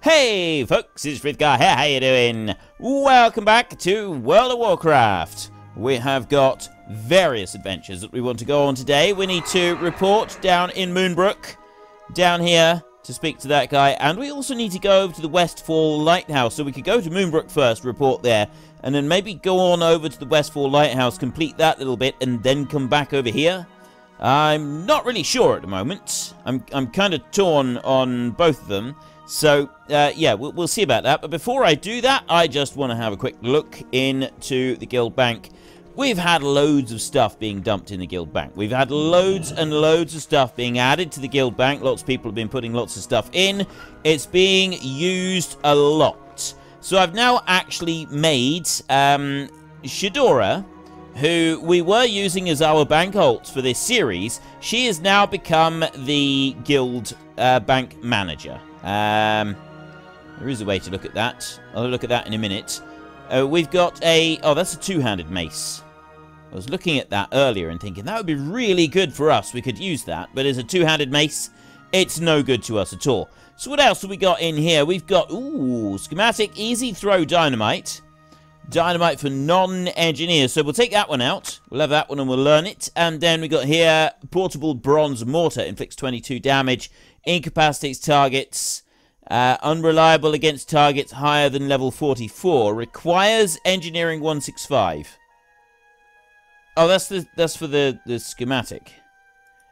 Hey folks, it's Frith Guy here, how you doing? Welcome back to World of Warcraft. We have got various adventures that we want to go on today. We need to report down in Brook, down here, to speak to that guy. And we also need to go over to the Westfall Lighthouse. So we could go to Brook first, report there, and then maybe go on over to the Westfall Lighthouse, complete that little bit, and then come back over here. I'm not really sure at the moment. I'm kind of torn on both of them. So, yeah, we'll see about that. But before I do that, I just want to have a quick look into the guild bank. We've had loads of stuff being dumped in the guild bank. We've had loads and loads of stuff being added to the guild bank. Lots of people have been putting lots of stuff in. It's being used a lot. So I've now actually made Shadora, who we were using as our bank alt for this series. She has now become the guild bank manager. There is a way to look at that. I'll look at that in a minute. We've got a... Oh, that's a two-handed mace. I was looking at that earlier and thinking that would be really good for us. We could use that. But as a two-handed mace, it's no good to us at all. So what else have we got in here? We've got... Ooh, schematic, easy throw dynamite. Dynamite for non-engineers. So we'll take that one out. We'll have that one and we'll learn it. And then we got here, portable bronze mortar. Inflicts 22 damage. Incapacitates targets. Unreliable against targets higher than level 44. Requires engineering 165. Oh, that's for the schematic.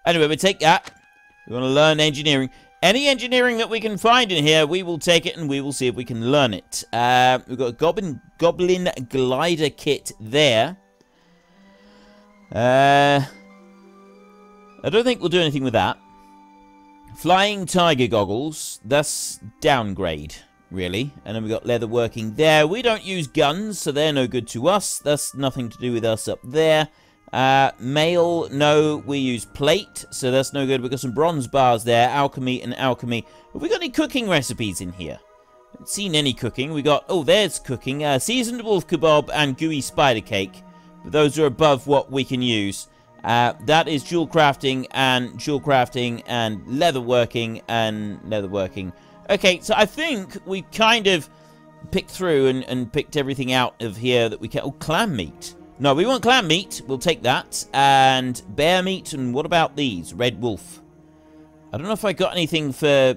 Anyway, we take that. We want to learn engineering. Any engineering that we can find in here, we will take it and we will see if we can learn it. We've got a goblin glider kit there. I don't think we'll do anything with that. Flying tiger goggles, that's downgrade, really. And then we've got leather working there. We don't use guns, so they're no good to us. That's nothing to do with us up there. Mail, no, we use plate, so that's no good. We've got some bronze bars there, alchemy and alchemy. Have we got any cooking recipes in here? Haven't seen any cooking. We got, oh, there's cooking. Seasoned wolf kebab and gooey spider cake. But those are above what we can use. That is jewel crafting and leather working and leather working. Okay, so I think we kind of picked through and picked everything out of here that we can. Oh, clam meat. No, we want clam meat. We'll take that. And bear meat. And what about these? Red wolf. I don't know if I got anything for...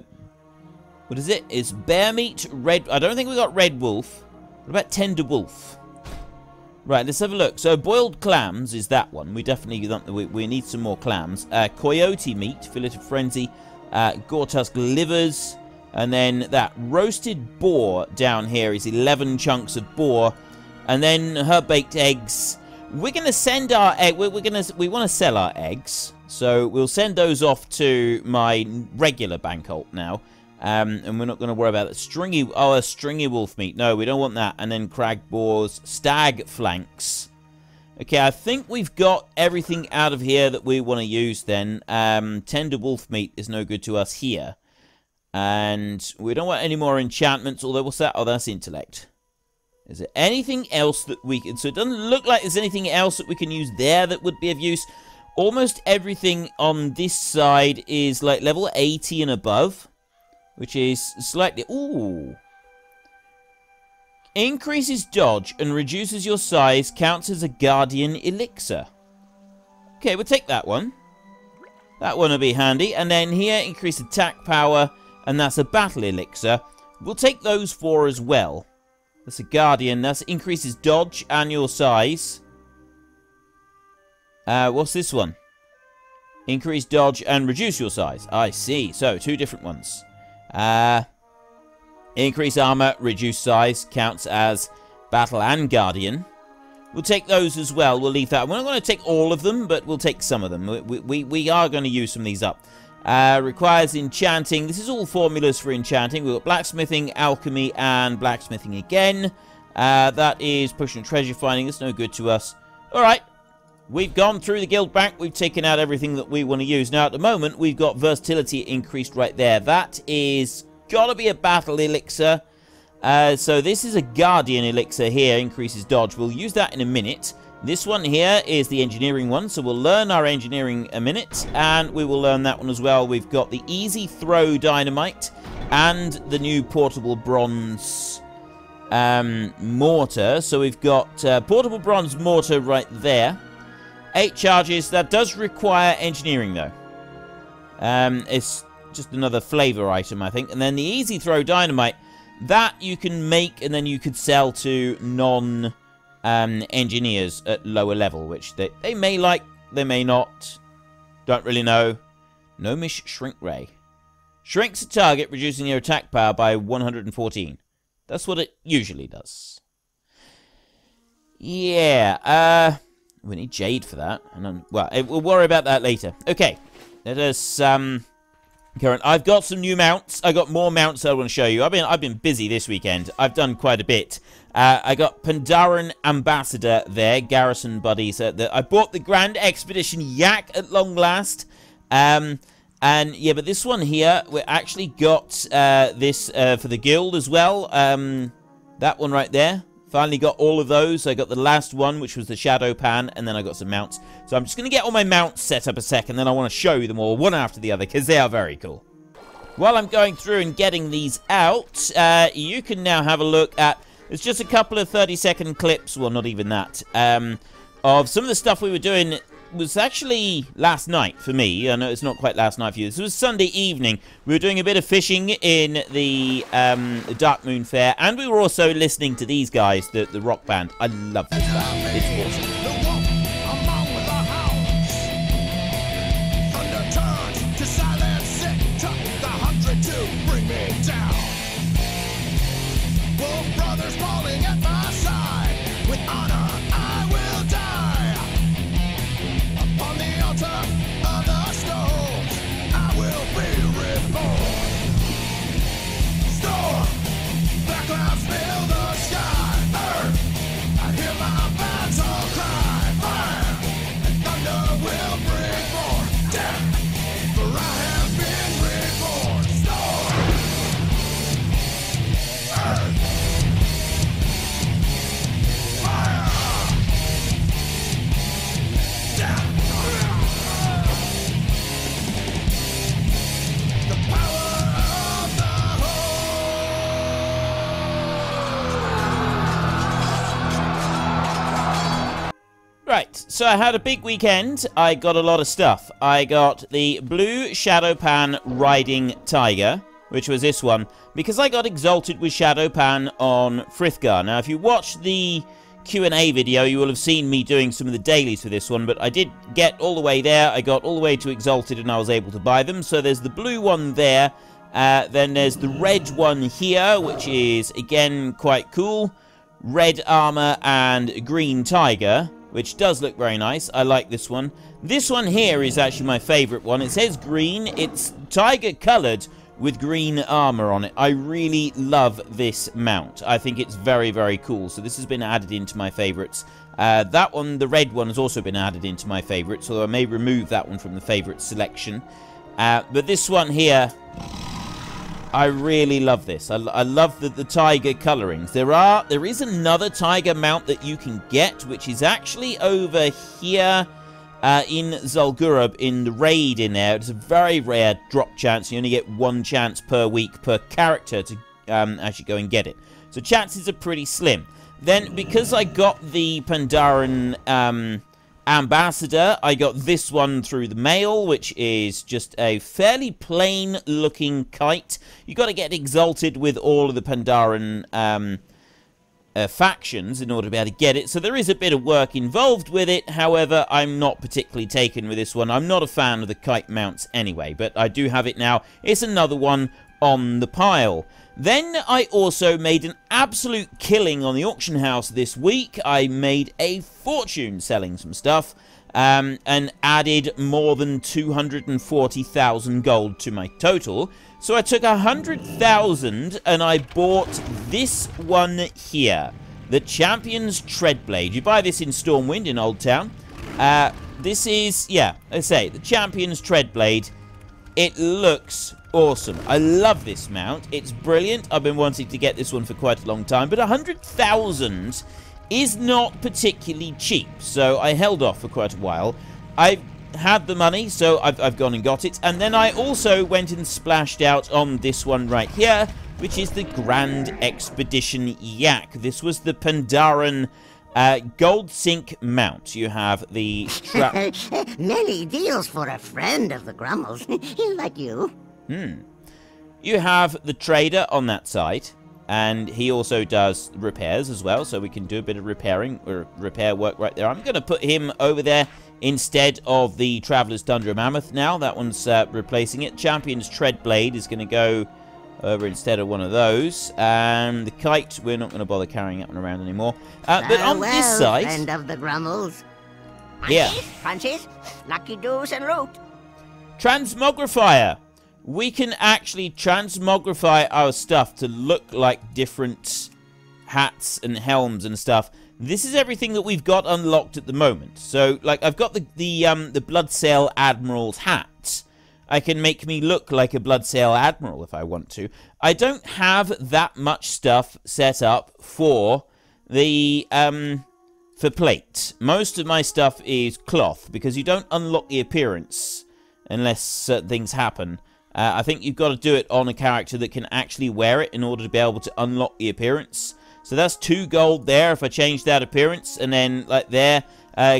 What is it? It's bear meat, red... I don't think we got red wolf. What about tender wolf? Right, let's have a look. So, boiled clams is that one. We definitely we need some more clams. Coyote meat, fillet of frenzy, gore-tusk livers, and then that roasted boar down here is 11 chunks of boar, and then her baked eggs. We're gonna send our egg. We want to sell our eggs, so we'll send those off to my regular bank alt now. And we're not going to worry about that. A stringy wolf meat. No, we don't want that. And then crag boars, stag flanks. Okay, I think we've got everything out of here that we want to use then. Tender wolf meat is no good to us here. And we don't want any more enchantments, although what's that? Oh, that's intellect. Is there anything else that we can... So it doesn't look like there's anything else that we can use there that would be of use. Almost everything on this side is like level 80 and above. Which is slightly... Ooh. Increases dodge and reduces your size. Counts as a guardian elixir. Okay, we'll take that one. That one will be handy. And then here, increase attack power. And that's a battle elixir. We'll take those four as well. That's a guardian. That increases dodge and your size. What's this one? Increase dodge and reduce your size. I see. So, two different ones. Increase armor, reduce size, counts as battle and guardian. We'll take those as well. We'll leave that. We're not going to take all of them, but we'll take some of them. We are going to use some of these up. Requires enchanting. This is all formulas for enchanting. We've got blacksmithing, alchemy, and blacksmithing again. That is pushing treasure finding. It's no good to us. Alright. We've gone through the guild bank. We've taken out everything that we want to use. Now, at the moment, we've got versatility increased right there. That is got to be a battle elixir. So this is a guardian elixir here. Increases dodge. We'll use that in a minute. This one here is the engineering one, so we'll learn our engineering a minute, and we will learn that one as well. We've got the easy throw dynamite and the new portable bronze mortar. So we've got portable bronze mortar right there. 8 charges. That does require engineering, though. It's just another flavor item, I think. And then the easy throw dynamite, that you can make and then you could sell to engineers at lower level, which they may like, they may not. Don't really know. Gnomish Shrink Ray. Shrinks a target, reducing your attack power by 114. That's what it usually does. Yeah, we need jade for that. And well, we'll worry about that later. Okay, let us Current. I've got some new mounts. I got more mounts I want to show you. I've been busy this weekend. I've done quite a bit. I got Pandaren Ambassador there, garrison buddies. I bought the Grand Expedition Yak at long last. And yeah, but this one here, we actually got this for the guild as well. That one right there. Finally got all of those. I got the last one, which was the Shadow Pan, and then I got some mounts. So I'm just going to get all my mounts set up a second, then I want to show you them all, one after the other, because they are very cool. While I'm going through and getting these out, you can now have a look at... It's just a couple of 30-second clips, well, not even that, of some of the stuff we were doing. It was actually last night for me. I know it's not quite last night for you. This was Sunday evening. We were doing a bit of fishing in the Dark Moon Fair, and we were also listening to these guys, the rock band. I love this band. It's awesome. Right, so I had a big weekend. I got a lot of stuff. I got the blue Shadowpan riding tiger, which was this one, because I got exalted with Shadowpan on Frithgar. Now, if you watch the Q&A video, you will have seen me doing some of the dailies for this one, but I did get all the way there. I got all the way to exalted and I was able to buy them. So there's the blue one there. Then there's the red one here, which is, again, quite cool. Red armor and green tiger, which does look very nice. I like this one. This one here is actually my favorite one. It says green. It's tiger colored with green armor on it. I really love this mount. I think it's very, very cool. So this has been added into my favorites. That one, the red one, has also been added into my favorites, although I may remove that one from the favorite selection. But this one here, I really love this. I love the tiger colorings. There is another tiger mount that you can get, which is actually over here in Zul'Gurub in the raid in there. It's a very rare drop chance. You only get one chance per week per character to actually go and get it. So chances are pretty slim. Then, because I got the Pandaren Ambassador, I got this one through the mail, which is just a fairly plain looking kite. You got to get exalted with all of the Pandaren factions in order to be able to get it, so there is a bit of work involved with it. However, I'm not particularly taken with this one. I'm not a fan of the kite mounts anyway, but I do have it now. It's another one on the pile. Then I also made an absolute killing on the auction house this week. I made a fortune selling some stuff and added more than 240,000 gold to my total. So I took 100,000 and I bought this one here, the Champion's Treadblade. You buy this in Stormwind in Old Town. This is, yeah, I say, the Champion's Treadblade. It looks awesome. I love this mount. It's brilliant. I've been wanting to get this one for quite a long time. But 100,000 is not particularly cheap, so I held off for quite a while. I had the money, so I've gone and got it, and then I also went and splashed out on this one right here, which is the Grand Expedition Yak. This was the Pandaren Gold Sink mount. You have the Many deals for a friend of the Grummels. Like you. You have the trader on that side, and he also does repairs as well, so we can do a bit of repairing or repair work right there. I'm going to put him over there instead of the Traveler's Tundra Mammoth now. That one's replacing it. Champion's Treadblade is going to go over instead of one of those. The Kite, we're not going to bother carrying that one around anymore. But on this side... friend of the Grummels. Yeah. Francis, Lucky Doos and Root. Transmogrifier. We can actually transmogrify our stuff to look like different hats and helms and stuff. This is everything that we've got unlocked at the moment. So, like, I've got the Bloodsail Admiral's hat. I can make me look like a Bloodsail Admiral if I want to. I don't have that much stuff set up for the for plate. Most of my stuff is cloth because you don't unlock the appearance unless certain things happen. I think you've got to do it on a character that can actually wear it in order to be able to unlock the appearance. So that's 2 gold there if I change that appearance. And then, like there,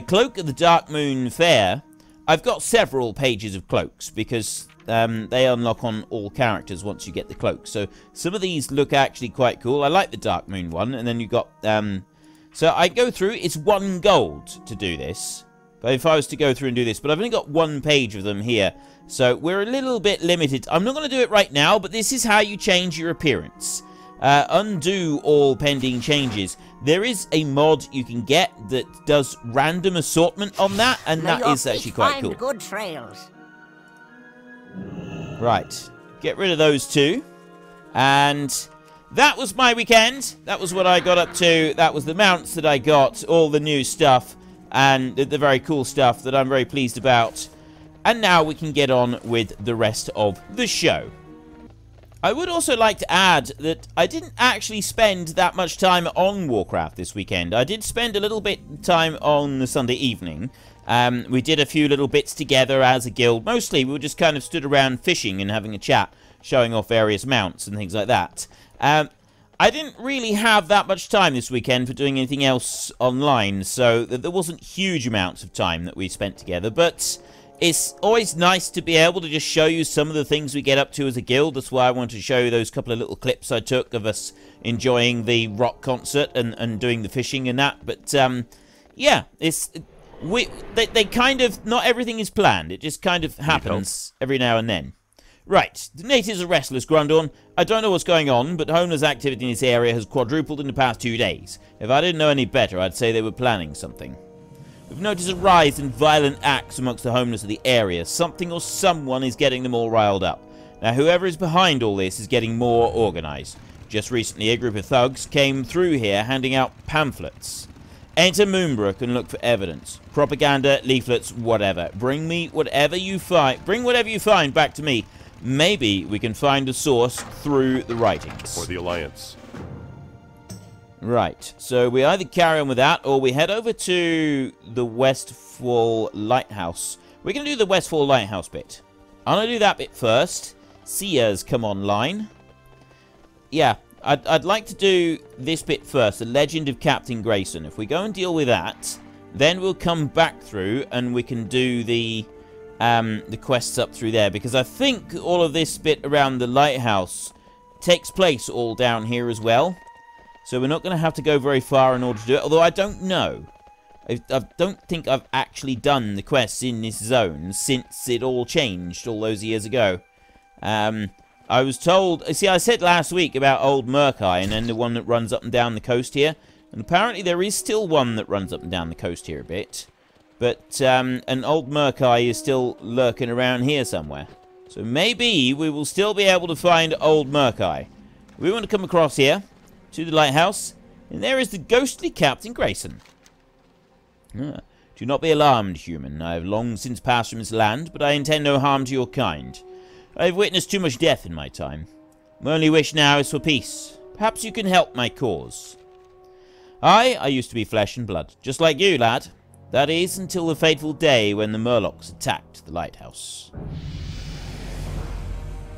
Cloak of the Dark Moon Fair. I've got several pages of cloaks because they unlock on all characters once you get the cloak. So some of these look actually quite cool. I like the Dark Moon one. And then you've got... so I go through. It's 1 gold to do this. But if I was to go through and do this. But I've only got 1 page of them here. So we're a little bit limited. I'm not going to do it right now, but this is how you change your appearance. Undo all pending changes. There is a mod you can get that does random assortment on that, and that is actually quite cool. Good trails. Right. Get rid of those 2. And that was my weekend. That was what I got up to. That was the mounts that I got, all the new stuff, and the very cool stuff that I'm very pleased about. And now we can get on with the rest of the show. I would also like to add that I didn't actually spend that much time on Warcraft this weekend. I did spend a little bit of time on the Sunday evening. We did a few little bits together as a guild. Mostly we just kind of stood around fishing and having a chat, showing off various mounts and things like that. I didn't really have that much time this weekend for doing anything else online, so there wasn't huge amounts of time that we spent together, but... it's always nice to be able to just show you some of the things we get up to as a guild. That's why I wanted to show you those couple of little clips I took of us enjoying the rock concert and doing the fishing and that. But, yeah, they kind of... not everything is planned. It just kind of happens every now and then. Right, the natives are restless, Grundorn. I don't know what's going on, but homeless activity in this area has quadrupled in the past 2 days. If I didn't know any better, I'd say they were planning something. We've noticed a rise in violent acts amongst the homeless of the area. Something or someone is getting them all riled up. Now, whoever is behind all this is getting more organized. Just recently, a group of thugs came through here handing out pamphlets. Enter Moonbrook and look for evidence. Propaganda, leaflets, whatever. Bring whatever you find back to me. Maybe we can find a source through the writings. Or the Alliance. Right, so we either carry on with that, or we head over to the Westfall Lighthouse. We're going to do the Westfall Lighthouse bit. I'm going to do that bit first. Seers come online. Yeah, I'd like to do this bit first, the Legend of Captain Grayson. If we go and deal with that, then we'll come back through and we can do the quests up through there. Because I think all of this bit around the lighthouse takes place all down here as well. So we're not going to have to go very far in order to do it. Although I don't know. I don't think I've actually done the quests in this zone since it all changed all those years ago. I was told... see, I said last week about Old Murkai and then the one that runs up and down the coast here. And apparently there is still one that runs up and down the coast here a bit. But an Old Murkai is still lurking around here somewhere. So maybe we will still be able to find Old Murkai. We want to come across here to the lighthouse, and there is the ghostly Captain Grayson. Do not be alarmed, human. I have long since passed from this land, but I intend no harm to your kind. I have witnessed too much death in my time. My only wish now is for peace. Perhaps you can help my cause. I used to be flesh and blood, just like you, lad. That is, until the fateful day when the murlocs attacked the lighthouse.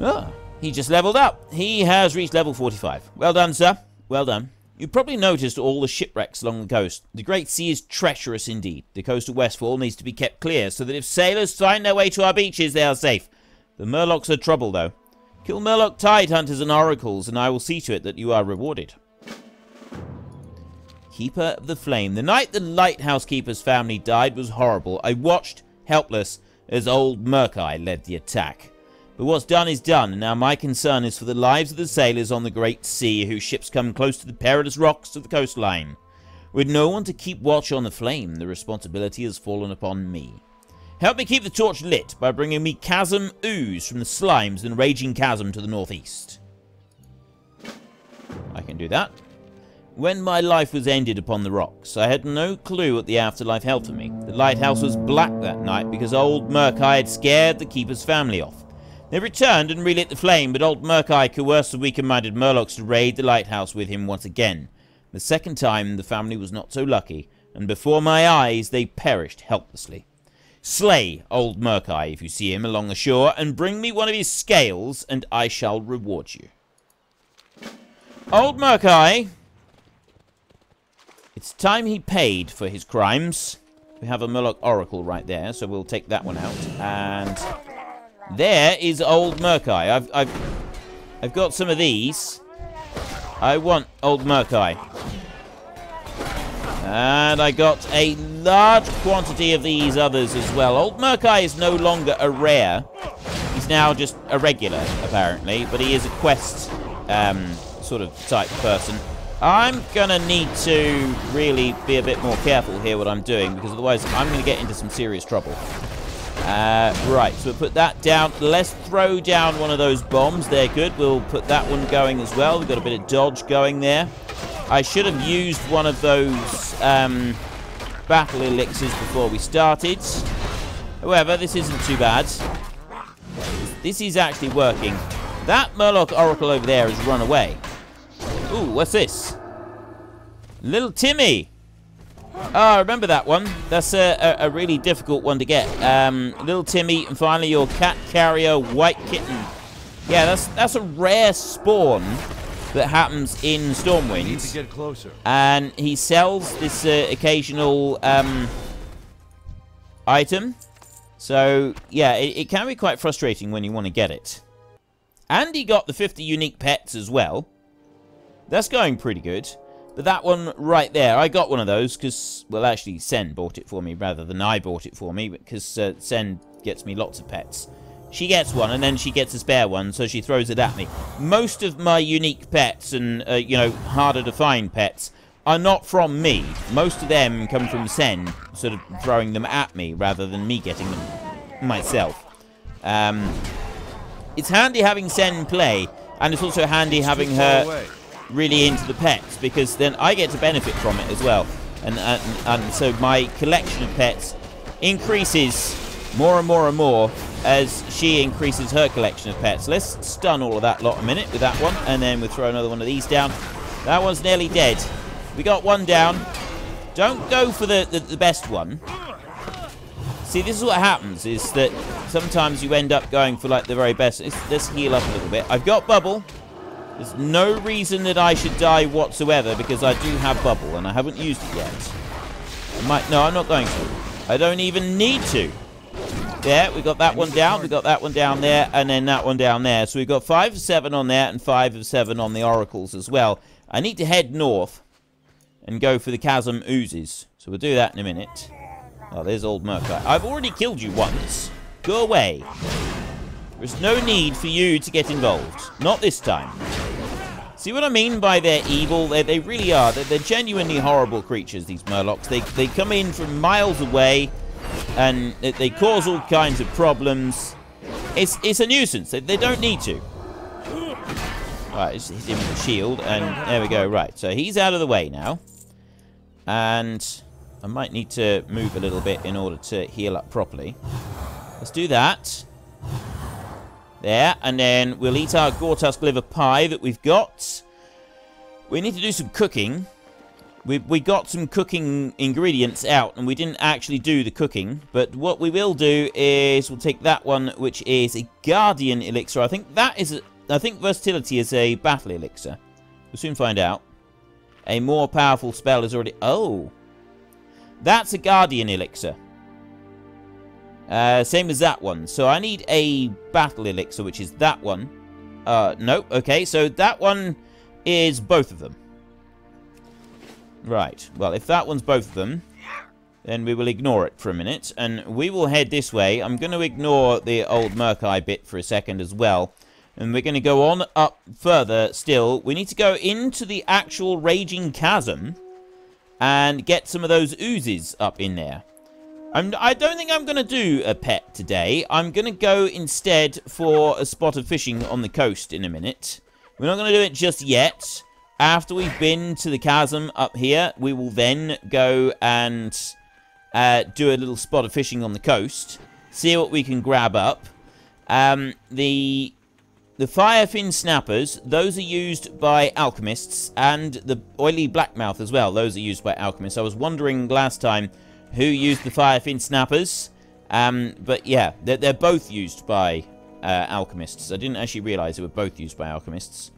Ah, he just leveled up. He has reached level 45. Well done, sir. Well done. You've probably noticed all the shipwrecks along the coast. The Great Sea is treacherous indeed. The coast of Westfall needs to be kept clear, so that if sailors find their way to our beaches, they are safe. The murlocs are trouble, though. Kill murloc tide hunters and oracles, and I will see to it that you are rewarded. Keeper of the Flame. The night the lighthouse keeper's family died was horrible. I watched, helpless, as old Murkai led the attack. But what's done is done, and now my concern is for the lives of the sailors on the Great Sea, whose ships come close to the perilous rocks of the coastline. With no one to keep watch on the flame, the responsibility has fallen upon me. Help me keep the torch lit by bringing me chasm ooze from the slimes and raging chasm to the northeast. I can do that. When my life was ended upon the rocks, I had no clue what the afterlife held for me. The lighthouse was black that night because old Murkai had scared the keeper's family off. They returned and relit the flame, but old Murkai coerced the weaker-minded murlocs to raid the lighthouse with him once again. The second time, the family was not so lucky, and before my eyes, they perished helplessly. Slay old Murkai if you see him along the shore, and bring me one of his scales, and I shall reward you. Old Murkai! It's time he paid for his crimes. We have a murloc oracle right there, so we'll take that one out, and... there is old Murkai. I've got some of these. I want old Murkai. And I got a large quantity of these others as well. Old Murkai is no longer a rare. He's now just a regular, apparently. But he is a quest sort of type person. I'm going to need to really be a bit more careful here what I'm doing, because otherwise I'm going to get into some serious trouble. Right, so we'll put that down. Let's throw down one of those bombs. They're good. We'll put that one going as well. We've got a bit of dodge going there. I should have used one of those battle elixirs before we started. However, this isn't too bad. This is actually working. That murloc oracle over there has run away. Ooh, what's this? Little Timmy. Ah, remember that one. That's a really difficult one to get. Little Timmy, and finally your cat carrier white kitten. Yeah, that's a rare spawn that happens in Stormwind. Need to get closer. And he sells this occasional item. So, yeah, it can be quite frustrating when you want to get it. And he got the 50 unique pets as well. That's going pretty good. But that one right there, I got one of those because, well, actually, Sen bought it for me rather than I bought it for me, because Sen gets me lots of pets. She gets one, and then she gets a spare one, so she throws it at me. Most of my unique pets and, you know, harder to find pets are not from me. Most of them come from Sen, sort of throwing them at me rather than me getting them myself. It's handy having Sen play, and it's also handy having her really into the pets, because then I get to benefit from it as well. And so my collection of pets increases more and more and more as she increases her collection of pets. Let's stun all of that lot a minute with that one, and then we'll throw another one of these down. That one's nearly dead. We got one down. Don't go for the best one. See, this is what happens, is that sometimes you end up going for, like, the very best. Let's heal up a little bit. I've got Bubble. There's no reason that I should die whatsoever, because I do have Bubble, and I haven't used it yet. No, I'm not going to. I don't even need to. There, we got that one down, we got that one down there, and then that one down there. So we've got 5 of 7 on there, and 5 of 7 on the oracles as well. I need to head north and go for the chasm oozes. So we'll do that in a minute. Oh, there's old Murkai. I've already killed you once. Go away. There's no need for you to get involved. Not this time. See what I mean by they're evil? They really are. They're genuinely horrible creatures, these murlocs. They come in from miles away, and they cause all kinds of problems. It's a nuisance. They don't need to. Right, just hit him with the shield, and there we go. Right, so he's out of the way now. And I might need to move a little bit in order to heal up properly. Let's do that. There, and then we'll eat our Gortusk liver pie that we've got. We need to do some cooking. We got some cooking ingredients out, and we didn't actually do the cooking. But what we will do is we'll take that one, which is a Guardian elixir. I think versatility is a battle elixir. We'll soon find out. A more powerful spell is already... Oh! That's a Guardian elixir. Same as that one. So I need a battle elixir, which is that one. No. Okay, so that one is both of them. Right. Well, if that one's both of them, then we will ignore it for a minute. And we will head this way. I'm going to ignore the old Murkai bit for a second as well. And we're going to go on up further still. We need to go into the actual Raging Chasm and get some of those oozes up in there. I don't think I'm going to do a pet today. I'm going to go instead for a spot of fishing on the coast in a minute. We're not going to do it just yet. After we've been to the chasm up here, we will then go and do a little spot of fishing on the coast. See what we can grab up. The firefin snappers, those are used by alchemists, and the oily blackmouth as well, those are used by alchemists. I was wondering last time who used the firefin snappers, but yeah, they're both used by alchemists. I didn't actually realize they were both used by alchemists.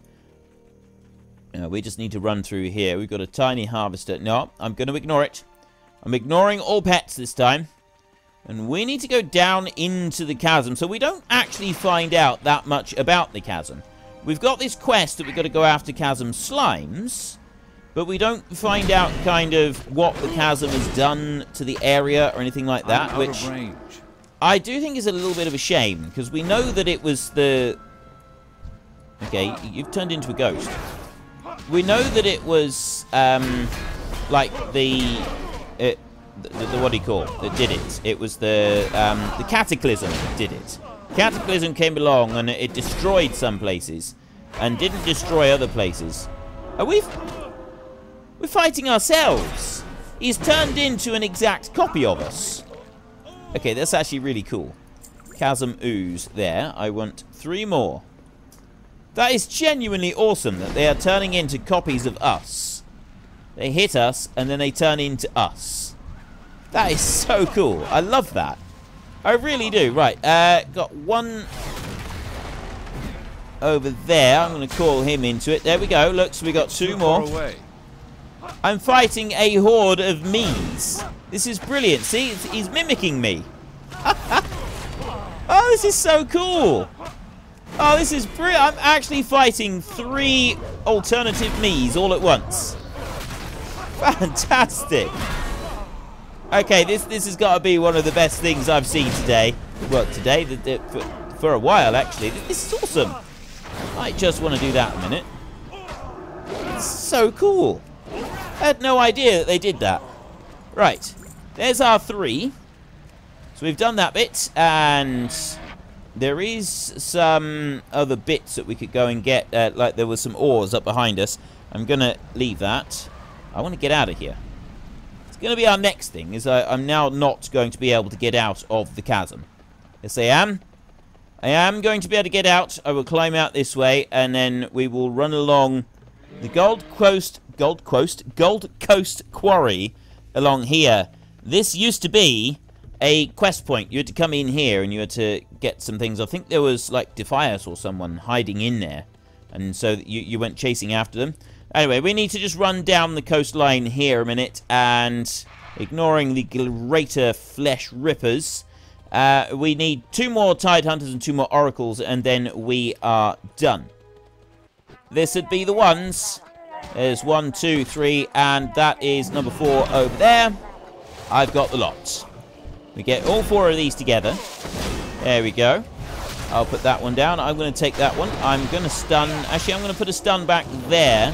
We just need to run through here. We've got a tiny harvester. No, I'm going to ignore it. I'm ignoring all pets this time. And we need to go down into the chasm, so we don't actually find out that much about the chasm. We've got this quest that we've got to go after chasm slimes, but we don't find out kind of what the chasm has done to the area or anything like that, which I do think is a little bit of a shame, because we know that it was the... Okay, you've turned into a ghost. We know that it was, like, the what do you call it, that did it. It was the Cataclysm that did it. Cataclysm came along and it destroyed some places and didn't destroy other places. We're fighting ourselves. He's turned into an exact copy of us. Okay, that's actually really cool. Chasm ooze there. I want 3 more. That is genuinely awesome that they are turning into copies of us. They hit us and then they turn into us. That is so cool. I love that. I really do. Right, got one over there. I'm going to call him into it. There we go. Look, so we got 2 more. I'm fighting a horde of me's. This is brilliant. See, he's mimicking me. Oh, this is so cool. Oh, this is brilliant. I'm actually fighting 3 alternative me's all at once. Fantastic. Okay, this has got to be one of the best things I've seen today. Well, today, for a while, actually. This is awesome. I just want to do that a minute. It's so cool. I had no idea that they did that. Right, there's our 3. So we've done that bit, and there is some other bits that we could go and get. Like there was some ores up behind us. I'm going to leave that. I want to get out of here. Going to be our next thing, is I'm now not going to be able to get out of the chasm. Yes, I am. I am going to be able to get out. I will climb out this way, and then we will run along the Gold Coast Quarry along here. This used to be a quest point. You had to come in here, and you had to get some things. I think there was, like, Defias or someone hiding in there, and so you went chasing after them. Anyway, we need to just run down the coastline here a minute, and ignoring the greater flesh rippers, we need 2 more Tide Hunters and 2 more Oracles, and then we are done. This would be the ones. There's 1, 2, 3, and that is number 4 over there. I've got the lot. We get all 4 of these together. There we go. I'll put that one down. I'm going to take that one. I'm going to stun. Actually, I'm going to put a stun back there.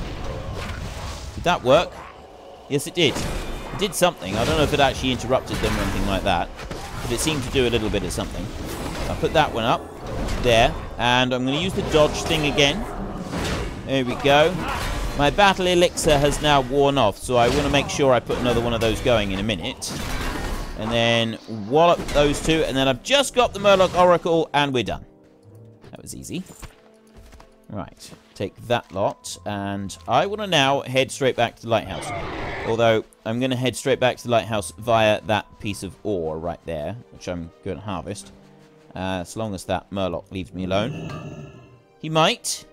Did that work? Yes, it did. It did something. I don't know if it actually interrupted them or anything like that, but it seemed to do a little bit of something. I'll put that one up there, and I'm going to use the dodge thing again. There we go. My battle elixir has now worn off, so I want to make sure I put another one of those going in a minute. And then wallop those 2, and then I've just got the Murloc Oracle, and we're done. That was easy. Right, take that lot, and I want to now head straight back to the lighthouse. Although, I'm going to head straight back to the lighthouse via that piece of ore right there, which I'm going to harvest. As long as that murloc leaves me alone. He might.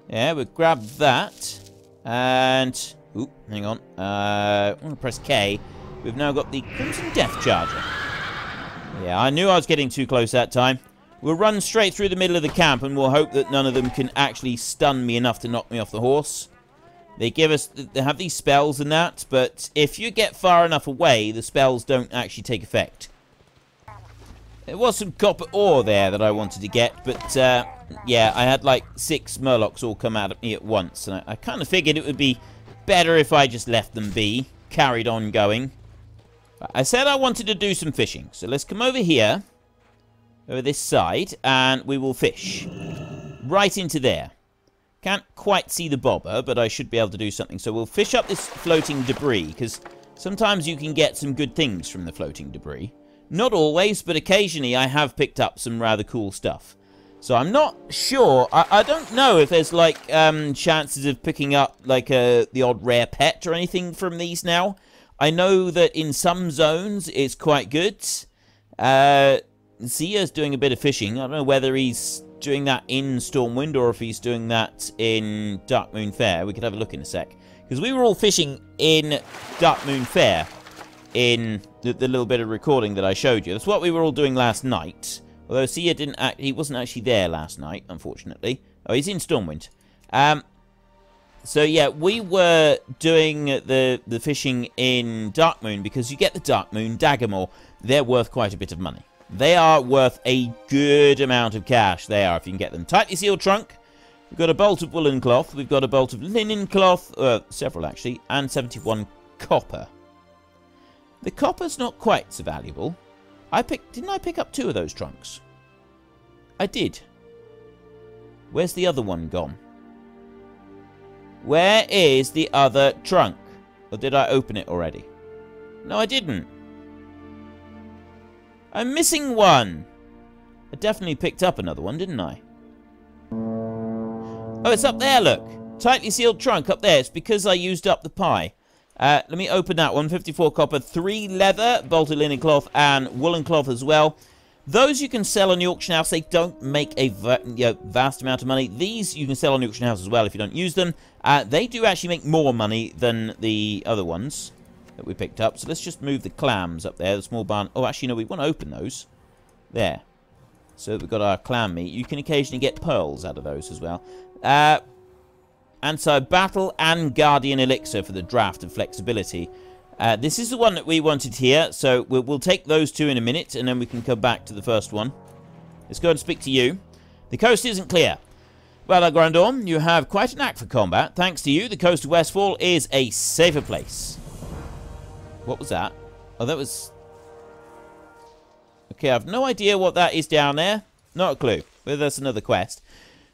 Yeah, we'll grab that. And... Oop, hang on. I'm going to press K. We've now got the Crimson Death Charger. Yeah, I knew I was getting too close that time. We'll run straight through the middle of the camp, and we'll hope that none of them can actually stun me enough to knock me off the horse. They have these spells and that, but if you get far enough away, the spells don't actually take effect. There was some copper ore there that I wanted to get, but yeah, I had like 6 murlocs all come out at me at once, and I kind of figured it would be better if I just left them be, carried on going. I said I wanted to do some fishing, so let's come over here, over this side, and we will fish. Right into there. Can't quite see the bobber, but I should be able to do something. So we'll fish up this floating debris, because sometimes you can get some good things from the floating debris. Not always, but occasionally I have picked up some rather cool stuff. So I'm not sure. I don't know if there's, like, chances of picking up, like, the odd rare pet or anything from these now. I know that in some zones it's quite good. Zia's doing a bit of fishing. I don't know whether he's doing that in Stormwind or if he's doing that in Darkmoon Faire. We could have a look in a sec. Because we were all fishing in Darkmoon Faire in the little bit of recording that I showed you. That's what we were all doing last night. Although Zia he wasn't actually there last night, unfortunately. Oh, he's in Stormwind. So yeah, we were doing the fishing in Darkmoon because you get the Darkmoon Daggermore. They're worth quite a bit of money. They are worth a good amount of cash. They are, if you can get them. Tightly sealed trunk. We've got a bolt of woolen cloth. We've got a bolt of linen cloth. Several, actually. And 71 copper. The copper's not quite so valuable. Didn't I pick up 2 of those trunks? I did. Where's the other one gone? Where is the other trunk? Or did I open it already? No, I didn't. I'm missing one. I definitely picked up another one, didn't I? Oh, it's up there, look. Tightly sealed trunk up there. It's because I used up the pie. Let me open that one. 54 copper, 3 leather, bolted linen cloth, and woolen cloth as well. Those you can sell on the auction house. They don't make a vast amount of money. These you can sell on the auction house as well if you don't use them. They do actually make more money than the other ones that we picked up. So let's just move the clams up there, the small barn. Oh, actually, no, we want to open those. There. So we've got our clam meat. You can occasionally get pearls out of those as well. And so battle and guardian elixir for the draft and flexibility. This is the one that we wanted here. So we'll take those 2 in a minute, and then we can come back to the first one. Let's go and speak to you. The coast isn't clear. Well, Grundorn, you have quite a knack for combat. Thanks to you, the coast of Westfall is a safer place. What was that? Oh, that was... Okay, I have no idea what that is down there. Not a clue. Whether that's another quest.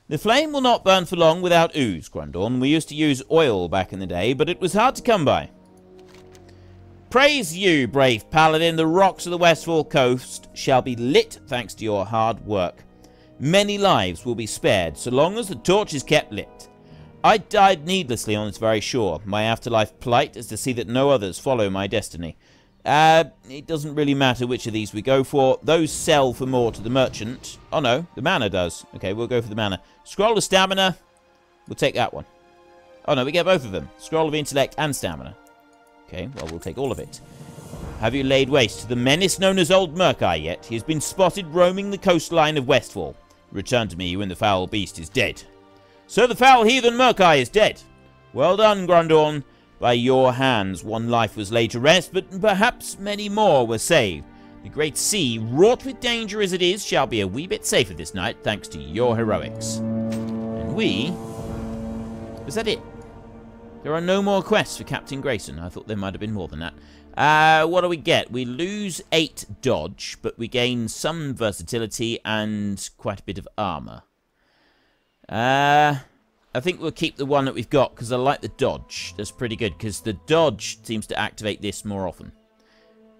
The flame will not burn for long without ooze, Grundorn. We used to use oil back in the day, but it was hard to come by. Praise you, brave paladin. The rocks of the Westfall coast shall be lit thanks to your hard work. Many lives will be spared so long as the torch is kept lit. I died needlessly on this very shore. My afterlife plight is to see that no others follow my destiny. It doesn't really matter which of these we go for. Those sell for more to the merchant. Oh no, the mana does. Okay, we'll go for the mana. Scroll of stamina. We'll take that one. Oh no, we get both of them. Scroll of intellect and stamina. Okay, well, we'll take all of it. Have you laid waste to the menace known as Old Murkai yet? He has been spotted roaming the coastline of Westfall. Return to me when the foul beast is dead. So the foul heathen Murkai is dead. Well done, Grundorn. By your hands, one life was laid to rest, but perhaps many more were saved. The great sea, wrought with danger as it is, shall be a wee bit safer this night, thanks to your heroics. And we... Was that it? There are no more quests for Captain Grayson. I thought there might have been more than that. What do we get? We lose 8 dodge, but we gain some versatility and quite a bit of armor. I think we'll keep the one that we've got, because I like the dodge. That's pretty good, because the dodge seems to activate this more often.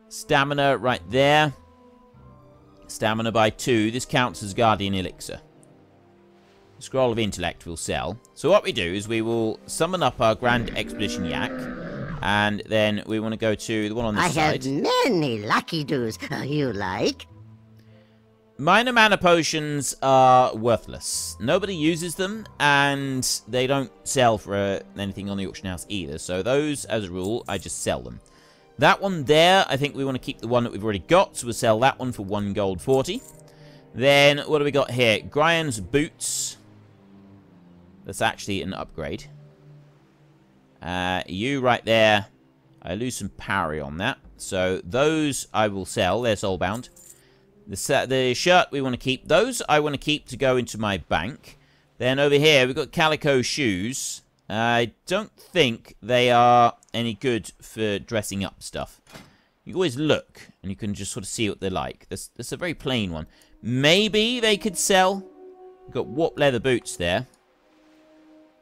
Stamina right there. Stamina by 2. This counts as Guardian Elixir. Scroll of Intellect will sell. So what we do is we will summon up our Grand Expedition Yak. And then we want to go to the one on this side. I have many lucky doos. You like? Minor mana potions are worthless. Nobody uses them, and they don't sell for anything on the auction house either. So those, as a rule, I just sell them. That one there, I think we want to keep the one that we've already got, so we'll sell that one for 1 gold 40. Then, what do we got here? Gryan's boots. That's actually an upgrade. You right there, I lose some parry on that. So those I will sell, they're soulbound. The shirt we want to keep. Those I want to keep to go into my bank. Then over here, we've got calico shoes. I don't think they are any good for dressing up stuff. You always look, and you can just sort of see what they're like. That's a very plain one. Maybe they could sell. We've got warp leather boots there.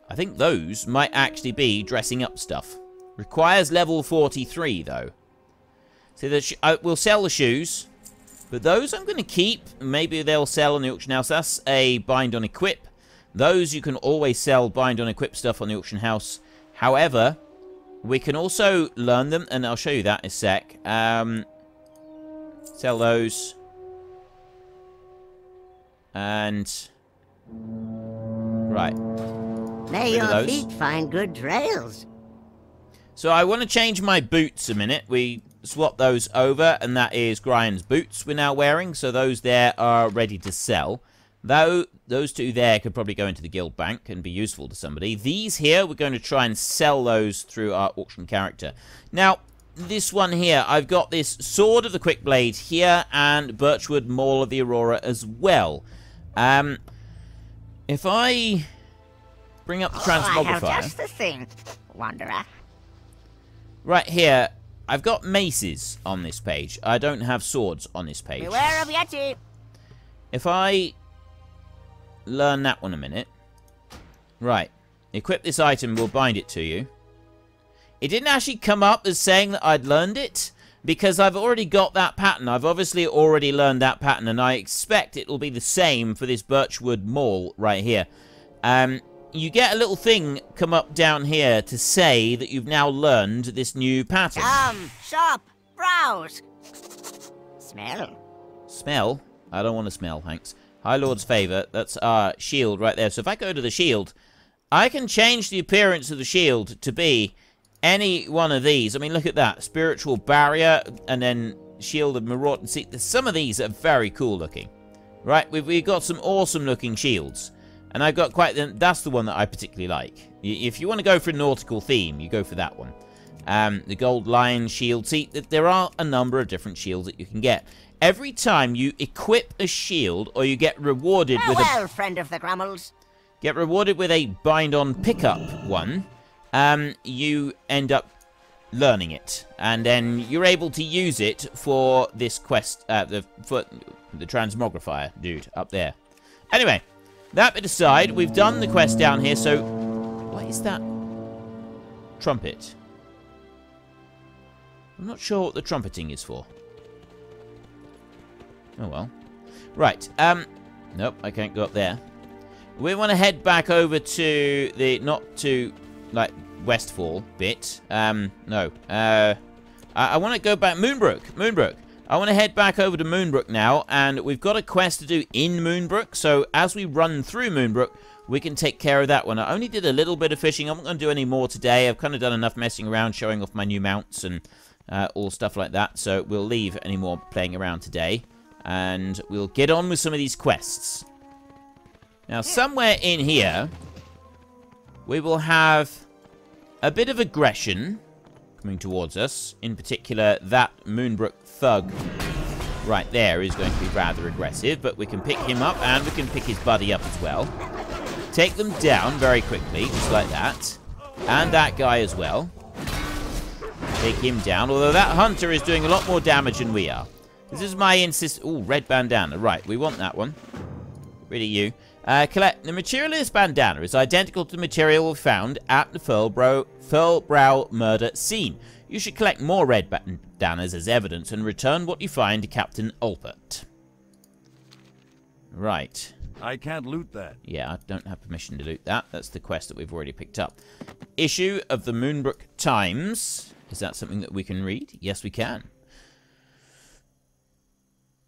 I think those might actually be dressing up stuff. Requires level 43, though. So we'll sell the shoes. But those I'm going to keep. Maybe they'll sell on the auction house. That's a bind on equip. Those you can always sell bind on equip stuff on the auction house. However, we can also learn them, and I'll show you that in a sec. Sell those. And... right. May your feet find good trails. So I want to change my boots a minute. We swap those over, and that is Gryan's boots we're now wearing. So those there are ready to sell. Though those two there could probably go into the guild bank and be useful to somebody. These here, we're going to try and sell those through our auction character. Now, this one here, I've got this Sword of the Quick Blade here and Birchwood Maul of the Aurora as well. If I bring up the transmogrifier. I have just the thing, Wanderer. Right here, I've got maces on this page. I don't have swords on this page. Beware of Yeti. If I learn that one a minute. Right. Equip this item, we'll bind it to you. It didn't actually come up as saying that I'd learned it, because I've already got that pattern. I've obviously already learned that pattern, and I expect it will be the same for this Birchwood Maul right here. You get a little thing come up down here to say that you've now learned this new pattern. Shop, browse, smell. Smell? I don't want to smell, thanks. High Lord's Favour, that's our shield right there. So if I go to the shield, I can change the appearance of the shield to be any one of these. I mean, look at that. Spiritual Barrier, and then Shield of Maraud. See, some of these are very cool looking. Right, we've got some awesome looking shields. And I've got that's the one that I particularly like. If you want to go for a nautical theme, you go for that one. The Gold Lion shield. See, there are a number of different shields that you can get. Every time you equip a shield, or you get rewarded with a... friend of the Grummels. Get rewarded with a bind-on pickup one, you end up learning it. And then you're able to use it for this quest, for the transmogrifier dude up there. Anyway, that bit aside, we've done the quest down here, so... what is that? Trumpet. I'm not sure what the trumpeting is for. Oh well. Right, nope, I can't go up there. We want to head back over to the, not to, like, Westfall bit. No. I want to go back, Moonbrook. I want to head back over to Moonbrook now, and we've got a quest to do in Moonbrook, so as we run through Moonbrook, we can take care of that one. I only did a little bit of fishing. I'm not going to do any more today. I've kind of done enough messing around, showing off my new mounts and all stuff like that, so we'll leave any more playing around today. And we'll get on with some of these quests. Now, somewhere in here, we will have a bit of aggression coming towards us. In particular, that Moonbrook thug right there is going to be rather aggressive. But we can pick him up, and we can pick his buddy up as well. Take them down very quickly, just like that. And that guy as well. Take him down, although that hunter is doing a lot more damage than we are. This is my ooh, red bandana. Right, we want that one. Really you. Collect. The material of this bandana is identical to the material found at the Furlbrow murder scene. You should collect more red bandanas as evidence and return what you find to Captain Ulpert. Right. I can't loot that. Yeah, I don't have permission to loot that. That's the quest that we've already picked up. issue of the Moonbrook Times. Is that something that we can read? Yes, we can.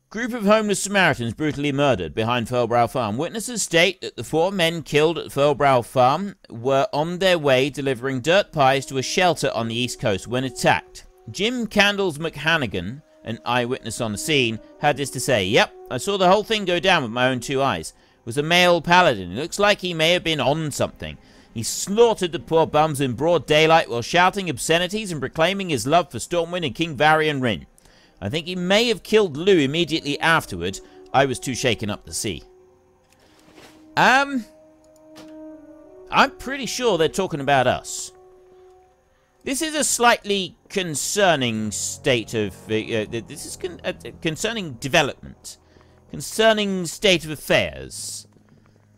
Group of homeless Samaritans brutally murdered behind Furlbrow Farm. Witnesses state that the 4 men killed at Furlbrow Farm were on their way delivering dirt pies to a shelter on the East Coast when attacked. Jim Candles McHannigan, an eyewitness on the scene, had this to say. Yep, I saw the whole thing go down with my own 2 eyes. It was a male paladin. It looks like he may have been on something. He slaughtered the poor bums in broad daylight while shouting obscenities and proclaiming his love for Stormwind and King Varian Rin. I think he may have killed Lou immediately afterward. I was too shaken up to see. I'm pretty sure they're talking about us. This is a slightly concerning state of... this is a concerning development. Concerning state of affairs.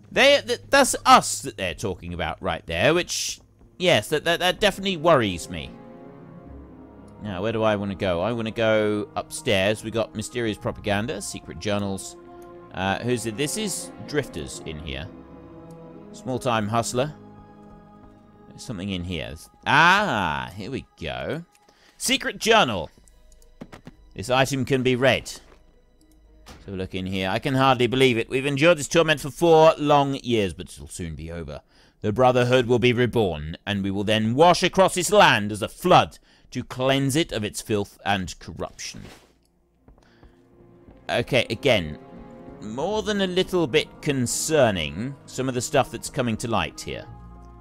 That's us that they're talking about right there, which... Yes, that definitely worries me. Now, where do I want to go? I want to go upstairs. We got mysterious propaganda, secret journals. Who's it? This is Drifters in here. Small-time hustler. There's something in here. Ah, here we go. Secret journal. This item can be read. So look in here. I can hardly believe it. We've endured this torment for 4 long years, but it'll soon be over. The Brotherhood will be reborn, and we will then wash across this land as a flood to cleanse it of its filth and corruption. Okay, again, more than a little bit concerning, some of the stuff that's coming to light here.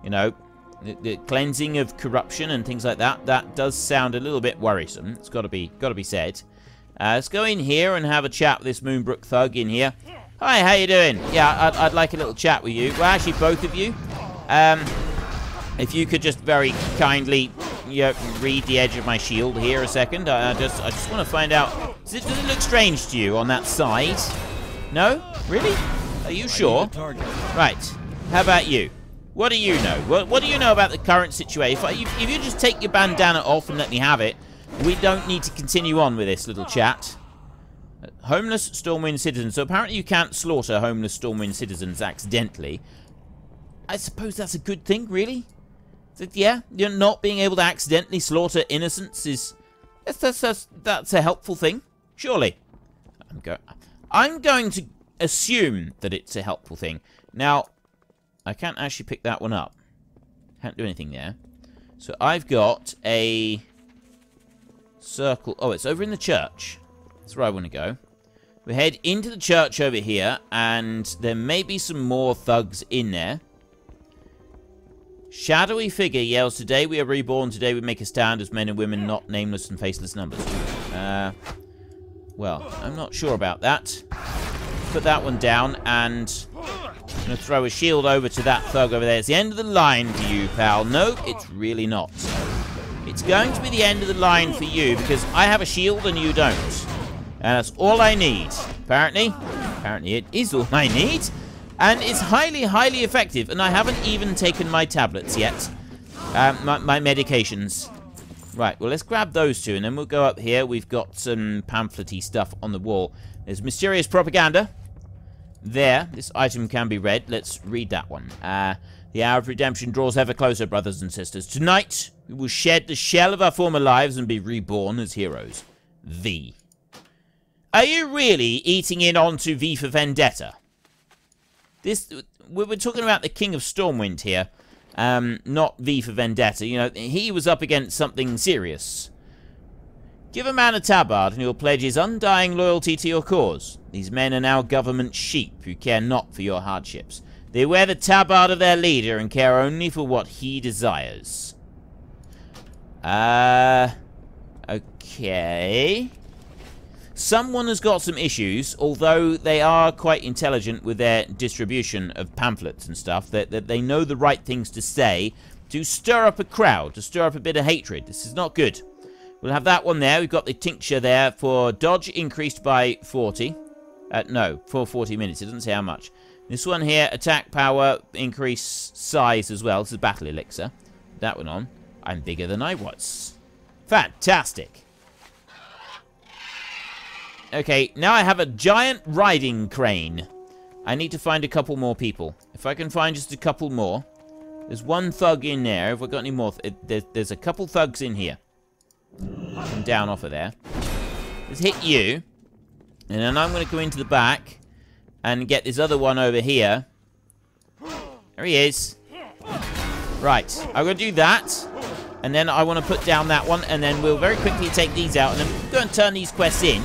You know, the cleansing of corruption and things like that, that does sound a little bit worrisome. It's got to be said. Let's go in here and have a chat with this Moonbrook thug in here. Hi, how you doing? Yeah, I'd like a little chat with you. Well, actually, both of you. If you could just very kindly... read the edge of my shield here a second. I just want to find out. Does it look strange to you on that side? No? Really? Are you sure? Right. How about you? What do you know? What do you know about the current situation? If you just take your bandana off and let me have it, we don't need to continue on with this little chat. Homeless Stormwind citizens. So apparently you can't slaughter homeless Stormwind citizens accidentally. I suppose that's a good thing, really? Yeah, you're not being able to accidentally slaughter innocents is... That's a helpful thing, surely. I'm going to assume that it's a helpful thing. Now, I can't actually pick that one up. Can't do anything there. So I've got a circle. Oh, it's over in the church. That's where I want to go. We head into the church over here, and there may be some more thugs in there. Shadowy figure yells, "Today we are reborn, today we make a stand as men and women, not nameless and faceless numbers." Well, I'm not sure about that. Put that one down, and I'm going to throw a shield over to that thug over there. It's the end of the line for you, pal. No, it's really not. It's going to be the end of the line for you, because I have a shield and you don't. And that's all I need. Apparently it is all I need. And it's highly, highly effective. And I haven't even taken my tablets yet. My medications. Right, well, let's grab those two. And then we'll go up here. We've got some pamphlet-y stuff on the wall. There's mysterious propaganda. There. This item can be read. Let's read that one. The hour of redemption draws ever closer, brothers and sisters. Tonight, we will shed the shell of our former lives and be reborn as heroes. V. Are you really eating in onto V for Vendetta? We're talking about the King of Stormwind here, not V for Vendetta. You know, he was up against something serious. Give a man a tabard and he'll pledge his undying loyalty to your cause. These men are now government sheep who care not for your hardships. They wear the tabard of their leader and care only for what he desires. Okay. Someone has got some issues, although they are quite intelligent with their distribution of pamphlets and stuff, that they know the right things to say to stir up a crowd, to stir up a bit of hatred. This is not good. We'll have that one there. We've got the tincture there for dodge increased by 40. No, for 40 minutes. It doesn't say how much. This one here, attack power, increase size as well. This is battle elixir. That one on. I'm bigger than I was. Fantastic. Okay, now I have a giant riding crane. I need to find a couple more people. If I can find just a couple more, There's one thug in there. Have we got any more? There's a couple thugs in here. Come down off of there. Let's hit you. And then I'm going to go into the back and get this other one over here. There he is. Right. I'm going to do that. And then I want to put down that one. And then we'll very quickly take these out. And then we'll go and turn these quests in.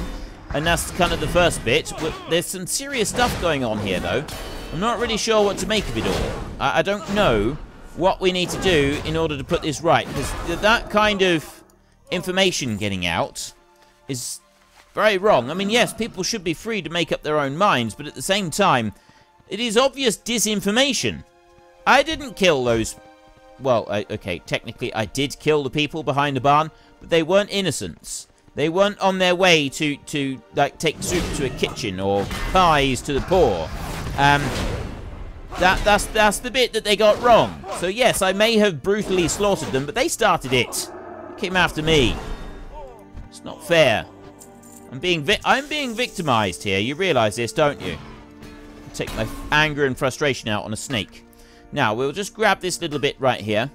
And that's kind of the first bit. There's some serious stuff going on here, though. I'm not really sure what to make of it all. I don't know what we need to do in order to put this right. Because that kind of information getting out is very wrong. I mean, yes, people should be free to make up their own minds, but at the same time, it is obvious disinformation. I didn't kill those... Well, okay, technically I did kill the people behind the barn, but they weren't innocents. They weren't on their way to like, take soup to a kitchen or pies to the poor. That's the bit that they got wrong. So yes, I may have brutally slaughtered them, but they started it. They came after me. It's not fair. I'm being victimized here. You realize this, don't you? I'll take my anger and frustration out on a snake. Now, we'll just grab this little bit right here.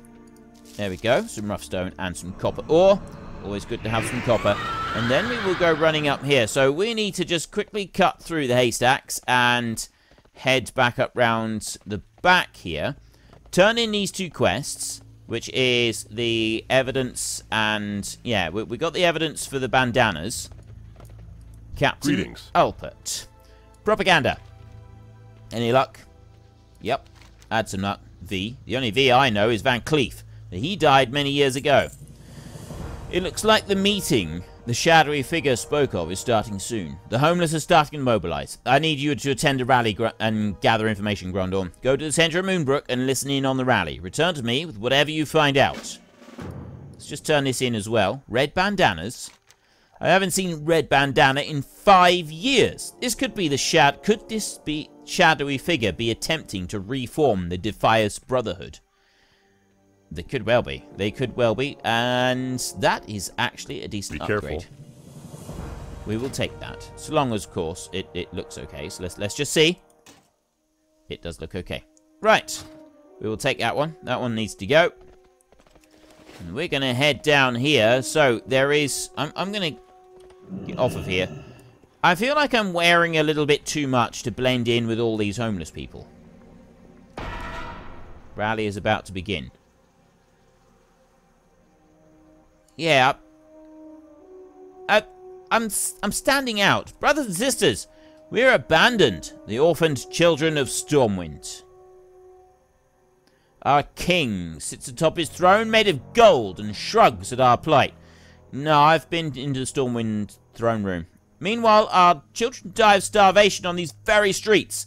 There we go. Some rough stone and some copper ore. Always good to have some copper. And then we will go running up here. So we need to just quickly cut through the haystacks and head back up round the back here. Turn in these two quests, which is the evidence and... Yeah, we got the evidence for the bandanas. Captain Greetings. Alpert. Propaganda. Any luck? Yep. Add some luck. V. The only V I know is Van Cleef. He died many years ago. It looks like the meeting the shadowy figure spoke of is starting soon. The homeless are starting to mobilize. I need you to attend a rally and gather information, Grundorn. Go to the center of Moonbrook and listen in on the rally. Return to me with whatever you find out. Let's just turn this in as well. Red bandanas. I haven't seen red bandana in 5 years. This could be the Could this be shadowy figure be attempting to reform the Defias Brotherhood? They could well be. They could well be. And that is actually a decent upgrade. Careful. We will take that. So long as, of course, it looks okay. So let's just see. It does look okay. Right. We will take that one. That one needs to go. And we're going to head down here. So there is... I'm going to get off of here. I feel like I'm wearing a little bit too much to blend in with all these homeless people. Rally is about to begin. Yeah. I'm standing out. Brothers and sisters, we're abandoned. The orphaned children of Stormwind. Our king sits atop his throne made of gold and shrugs at our plight. No, I've been into the Stormwind throne room. Meanwhile, our children die of starvation on these very streets.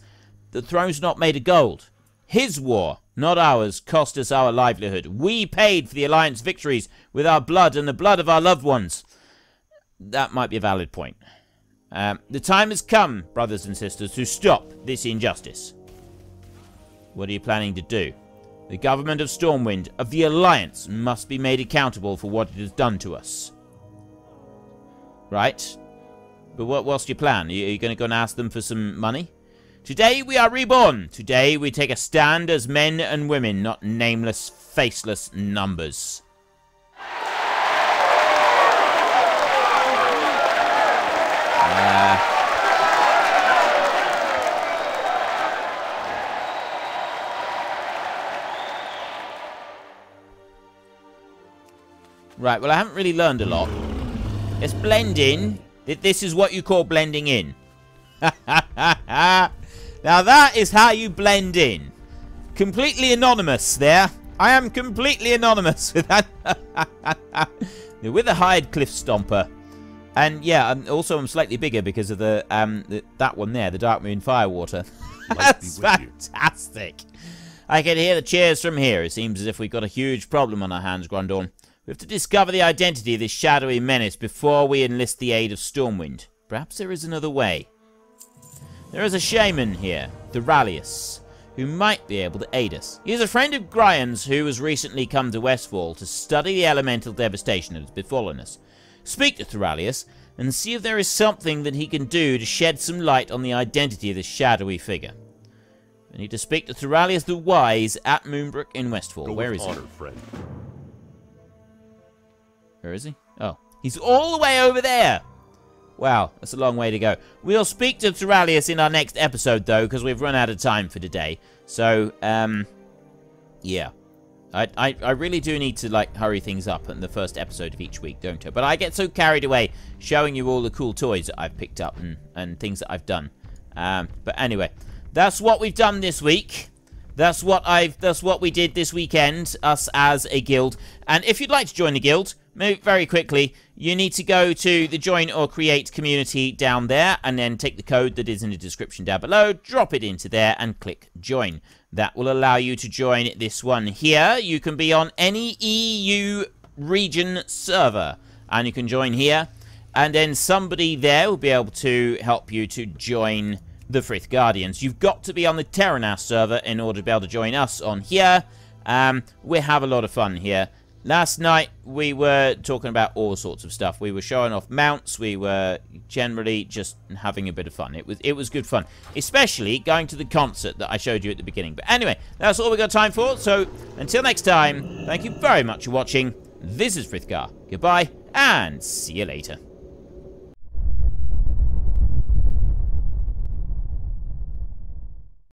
The throne's not made of gold. His war, not ours, cost us our livelihood. We paid for the Alliance victories with our blood and the blood of our loved ones. That might be a valid point. The time has come, brothers and sisters, to stop this injustice. What are you planning to do? The government of Stormwind, of the Alliance, must be made accountable for what it has done to us. Right? But what's your plan? Are you going to go and ask them for some money? Today we are reborn. Today we take a stand as men and women, not nameless, faceless numbers. Right, well I haven't really learned a lot. Let's blend in. This is what you call blending in. Now that is how you blend in. Completely anonymous there. I am completely anonymous with that. With a hired cliff stomper. And yeah, I'm slightly bigger because of the that one there, the Darkmoon Firewater. That's fantastic. I can hear the cheers from here. It seems as if we've got a huge problem on our hands, Grundorn. We have to discover the identity of this shadowy menace before we enlist the aid of Stormwind. Perhaps there is another way. There is a shaman here, Thoralius, who might be able to aid us. He is a friend of Grian's who has recently come to Westfall to study the elemental devastation that has befallen us. Speak to Thoralius and see if there is something that he can do to shed some light on the identity of this shadowy figure. I need to speak to Thoralius the Wise at Moonbrook in Westfall. Go Where with is honor, he? friend. Where is he? Oh, he's all the way over there. Wow, that's a long way to go. We'll speak to Thoralius in our next episode, though, because we've run out of time for today. So, yeah. I really do need to, like, hurry things up in the first episode of each week, don't I? But I get so carried away showing you all the cool toys that I've picked up and things that I've done. But anyway, that's what we've done this week. That's what we did this weekend, us as a guild. And if you'd like to join the guild, very quickly, you need to go to the join or create community down there and then take the code that is in the description down below, drop it into there and click join. That will allow you to join this one here. You can be on any EU region server and you can join here, and then somebody there will be able to help you to join the Frith Guardians. You've got to be on the Terenas server in order to be able to join us on here. We have a lot of fun here. Last night, we were talking about all sorts of stuff. We were showing off mounts. We were generally just having a bit of fun. It was good fun, especially going to the concert that I showed you at the beginning. But anyway, that's all we got time for. So until next time, thank you very much for watching. This is Frithgar. Goodbye, and see you later.